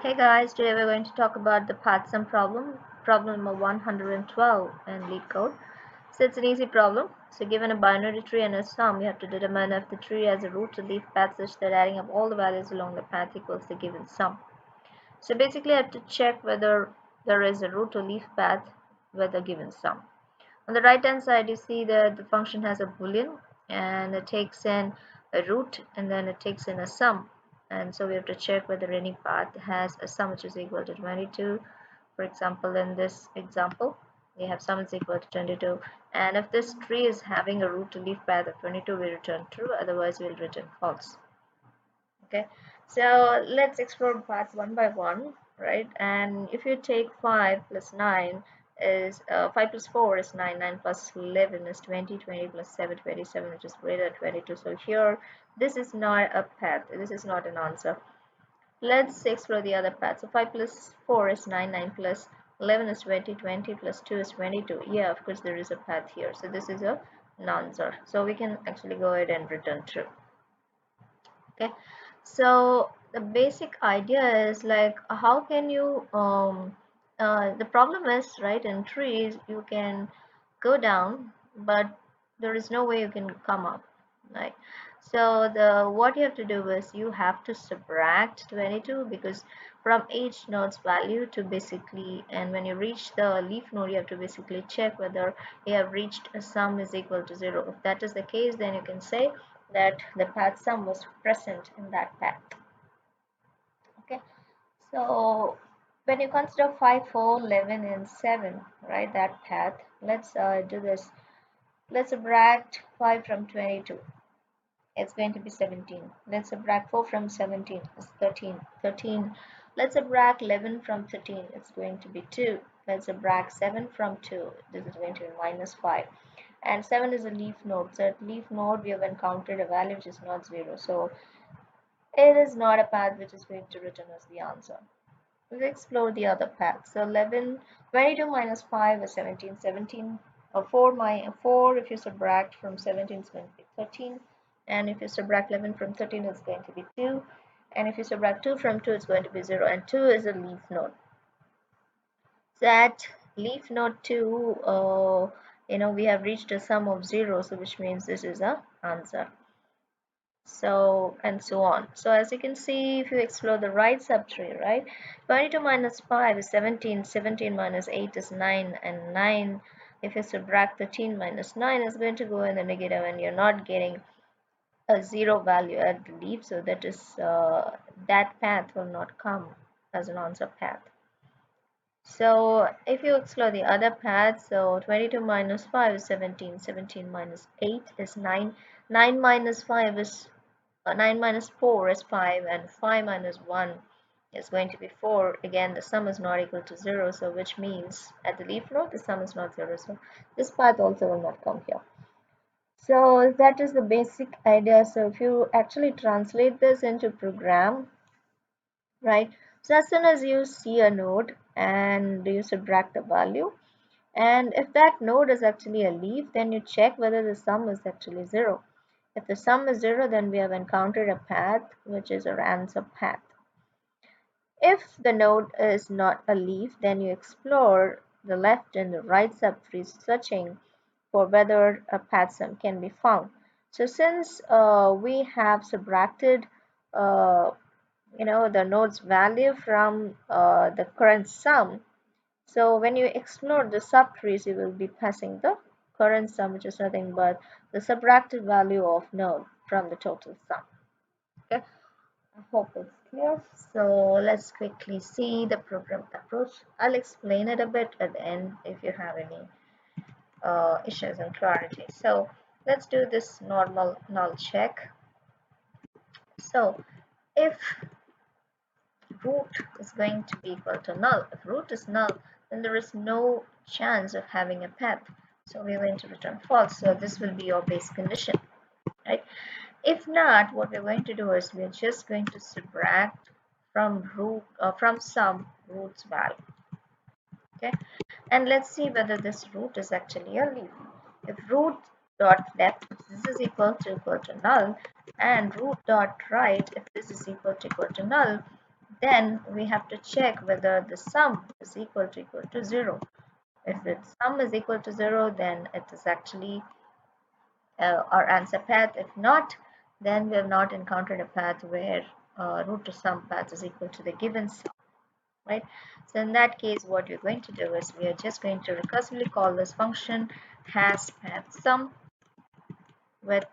Hey guys, today we're going to talk about the PathSum problem number 112 in LeetCode. So it's an easy problem. So given a binary tree and a sum, you have to determine if the tree has a root to leaf path such that adding up all the values along the path equals the given sum. So basically I have to check whether there is a root to leaf path with the given sum. On the right hand side you see that the function has a boolean and it takes in a root and then it takes in a sum, and so we have to check whether any path has a sum which is equal to 22. For example, in this example we have sum is equal to 22, and if this tree is having a root to leaf path of 22 we return true, otherwise we'll return false. Okay, so let's explore paths one by one, right? And if you take 5 plus 9 is 5 plus 4 is 9, 9 plus 11 is 20, 20 plus 7, 27, which is greater than 22. So here this is not a path, this is not an answer. Let's explore the other path. So 5 plus 4 is 9, 9 plus 11 is 20, 20 plus 2 is 22. Yeah, of course there is a path here, so this is an answer, so we can actually go ahead and return true. Okay, so the basic idea is like how can you the problem is, right, in trees you can go down but there is no way you can come up, right? So the what you have to do is you have to subtract 22, because from each node's value to basically, and when you reach the leaf node you have to basically check whether you have reached a sum is equal to 0. If that is the case, then you can say that the path sum was present in that path. Okay, so when you consider 5, 4, 11 and 7, right, that path, let's do this. Let's subtract 5 from 22, it's going to be 17. Let's subtract 4 from 17, it's 13. 13. Let's subtract 11 from 13, it's going to be 2. Let's subtract 7 from 2, this is going to be minus 5. And 7 is a leaf node, so at leaf node we have encountered a value which is not 0, so it is not a path which is going to return us the answer. Let's explore the other path. So 11, 22 minus 5 is 17. 17 or 4 if you subtract from 17 is going to be 13, and if you subtract 11 from 13 it's going to be 2, and if you subtract 2 from 2 it's going to be 0, and 2 is a leaf node. So at leaf node 2 we have reached a sum of 0, so which means this is a answer. So and so on. So as you can see, if you explore the right subtree, right, 22 minus 5 is 17, 17 minus 8 is 9, and 9, if you subtract 13 minus 9 is going to go in the negative, and you're not getting a 0 value at the leaf, so that is that path will not come as an answer path. So if you explore the other path, so 22 minus 5 is 17, 17 minus 8 is 9, 9 minus 5 is 9 minus 4 is 5, and 5 minus 1 is going to be 4. Again, the sum is not equal to 0, so which means at the leaf node the sum is not 0, so this path also will not come here. So that is the basic idea. So if you actually translate this into program, right, so as soon as you see a node and you subtract a value, and if that node is actually a leaf, then you check whether the sum is actually 0. If the sum is 0, then we have encountered a path which is our answer path. If the node is not a leaf, then you explore the left and the right subtrees, searching for whether a path sum can be found. So since we have subtracted the node's value from the current sum, so when you explore the subtrees, you will be passing the current sum, which is nothing but the subtracted value of node from the total sum. Okay, I hope it's clear. So let's quickly see the program approach. I'll explain it a bit at the end if you have any issues and clarity. So let's do this normal null check. So if root is going to be equal to null, if root is null, then there is no chance of having a path, so we're going to return false. So this will be your base condition, right? If not, what we're going to do is we're just going to subtract from sum root's value. Okay, and let's see whether this root is actually a leaf. If root dot left, if this is equal to null, and root dot right, if this is equal to null, then we have to check whether the sum is equal to 0. If the sum is equal to 0, then it is actually our answer path. If not, then we have not encountered a path where root to sum path is equal to the given sum, right? So in that case, what we're going to do is we are just going to recursively call this function has path sum with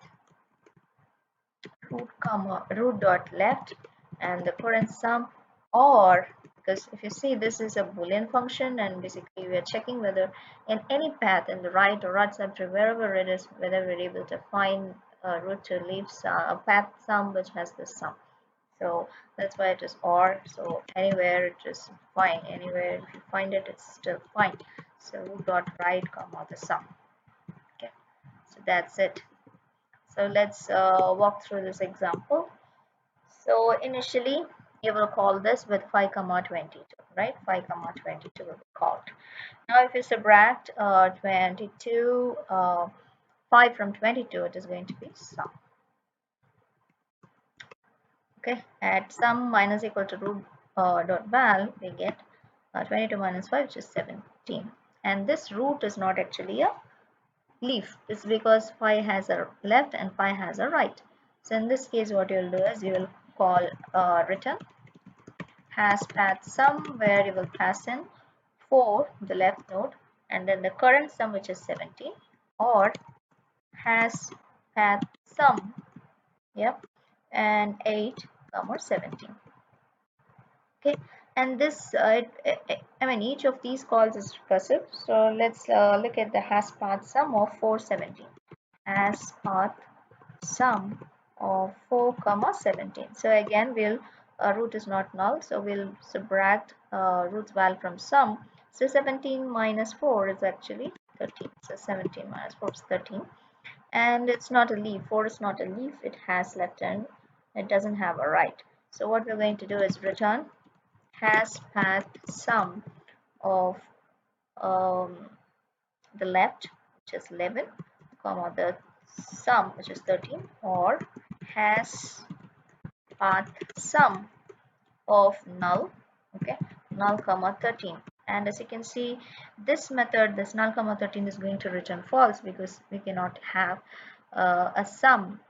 root dot left and the current sum, or because if you see this is a boolean function and basically we are checking whether in any path in the right or right subtree wherever it is, whether we're able to find root to leave a path sum which has the sum. So that's why it is or. So anywhere it is fine, anywhere if you find it, it's still fine. So root dot right comma the sum. Okay, so that's it. So let's walk through this example. So initially you will call this with 5 comma 22, right? 5 comma 22 will be called. Now if you subtract 22 5 from 22, it is going to be sum. Okay, at sum minus equal to root dot val, we get 22 minus 5, which is 17. And this root is not actually a leaf. It's because phi has a left and phi has a right. So in this case, what you'll do is you will call return has path sum, where you will pass in 4, the left node, and then the current sum, which is 17, or has path sum, yep, and 8 comma 17. Okay, and this I mean each of these calls is recursive. So let's look at the has path sum of 417. Has path sum of 4 comma 17. So again we'll root is not null, so we'll subtract root's val from sum. So 17 minus 4 is actually 13. So 17 minus 4 is 13, and it's not a leaf. 4 is not a leaf, it has left and it doesn't have a right. So what we're going to do is return has path sum of the left, which is 11, comma the sum, which is 13, or has path sum of null, okay, null comma 13. And as you can see, this method, this null comma 13, is going to return false because we cannot have a sum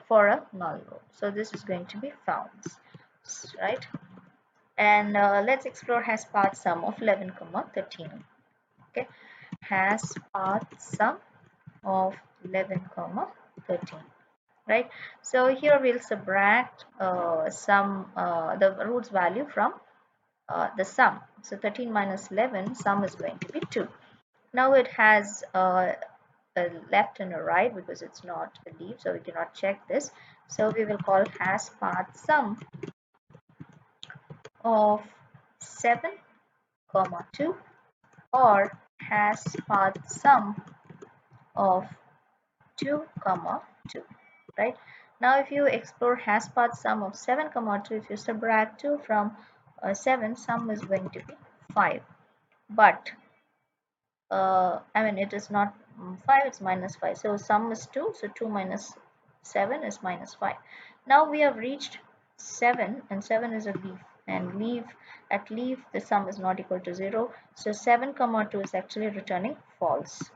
for a null row. So this is going to be false, right? And let's explore has path sum of 11 comma 13. Okay, has path sum of 11 comma 13, right? So here we'll subtract the root's value from the sum. So 13 minus 11, sum is going to be 2. Now it has a left and a right because it's not a leaf, so we cannot check this. So we will call has path sum of 7 comma 2, or has path sum of 2 comma 2, right? Now if you explore has path sum of 7 comma 2, if you subtract 2 from 7, sum is going to be 5. But I mean it is not 5, it's minus 5. So sum is 2, so 2 minus 7 is minus 5. Now we have reached 7, and 7 is a leaf, and at leaf the sum is not equal to 0. So 7 comma 2 is actually returning false.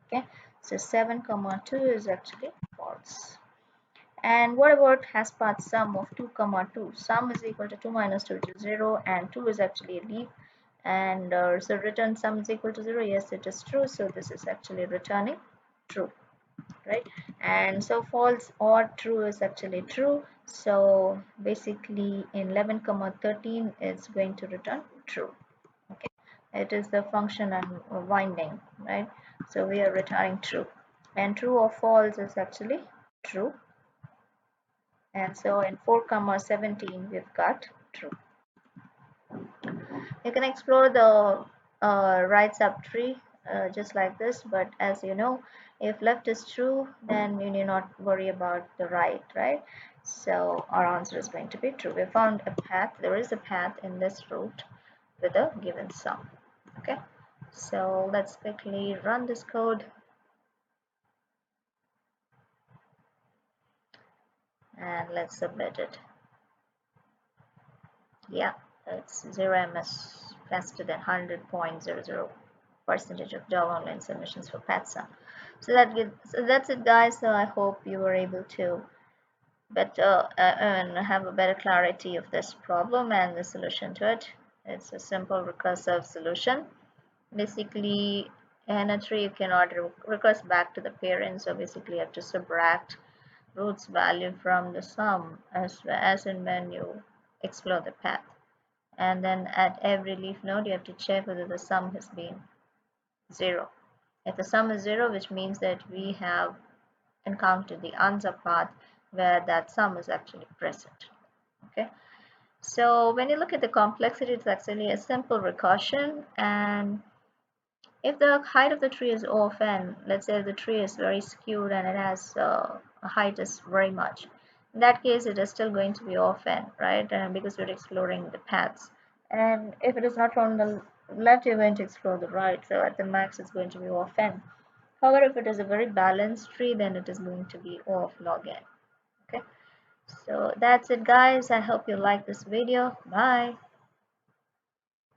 Okay, so 7 comma 2 is actually false. And what about has path sum of 2 comma 2? Sum is equal to 2 minus 2, which is 0, and 2 is actually a leaf, and so return sum is equal to 0. Yes, it is true, so this is actually returning true, right? And so false or true is actually true, so basically in 11 comma 13 it's going to return true. Okay, it is the function unwinding, right? So we are returning true, and true or false is actually true, and so in 4 comma 17 we've got true. You can explore the right subtree just like this, but as you know, if left is true, then you need not worry about the right? So our answer is going to be true. We found a path. There is a path in this route with a given sum. Okay, so let's quickly run this code and let's submit it. Yeah, it's 0 ms, faster than 100.00% of job online submissions for PathSum. So that's it, guys. So I hope you were able to better and have a better clarity of this problem and the solution to it. It's a simple recursive solution. Basically, in a tree you cannot recurse back to the parent, so basically you have to subtract root's value from the sum as and when you explore the path. And then at every leaf node you have to check whether the sum has been 0. If the sum is 0, which means that we have encountered the answer path where that sum is actually present. Okay, so when you look at the complexity, it's actually a simple recursion. And if the height of the tree is off, and let's say the tree is very skewed and it has a height is very much, in that case it is still going to be off n, right? And because we're exploring the paths, and if it is not from the left, you're going to explore the right, so at the max it's going to be off n. However, if it is a very balanced tree, then it is going to be O of log n. Okay, so that's it, guys. I hope you like this video. Bye.